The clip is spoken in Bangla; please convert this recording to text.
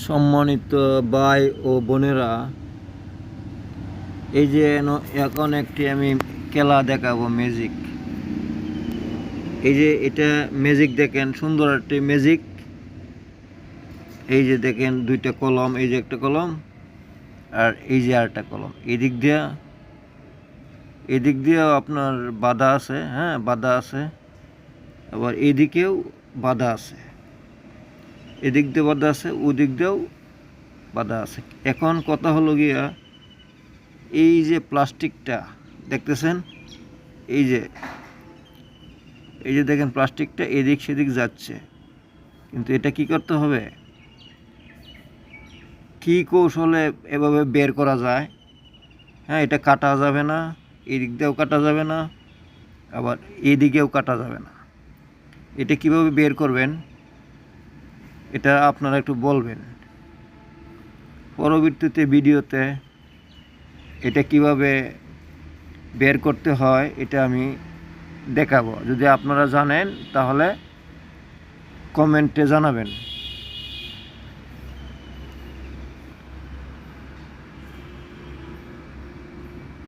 সম্মানিত ভাই ও বোনেরা, এই যে এখন একটি আমি খেলা দেখাবো, ম্যাজিক। এই যে এটা ম্যাজিক, দেখেন সুন্দর একটি ম্যাজিক। এই যে দেখেন দুইটা কলম, এই যে একটা কলম আর এই যে আরেকটা কলম। এদিক দিয়েও আপনার বাধা আছে, হ্যাঁ বাধা আছে, আবার এদিকেও বাধা আছে, এদিক দিয়ে বাধা আছে, ওদিক দিয়েও বাধা আছে। এখন কথা হলো গিয়া, এই যে প্লাস্টিকটা দেখতেছেন, এই যে দেখেন প্লাস্টিকটা এদিক সেদিক যাচ্ছে, কিন্তু এটা কি করতে হবে, কি কৌশলে এভাবে বের করা যায়। হ্যাঁ, এটা কাটা যাবে না, এদিক দিয়েও কাটা যাবে না, আবার এদিকেও কাটা যাবে না। এটা কিভাবে বের করবেন, এটা আপনারা একটু বলবেন পরবর্তীতে ভিডিওতে। এটা কিভাবে বের করতে হয় এটা আমি দেখাবো। যদি আপনারা জানেন তাহলে কমেন্টে জানাবেন।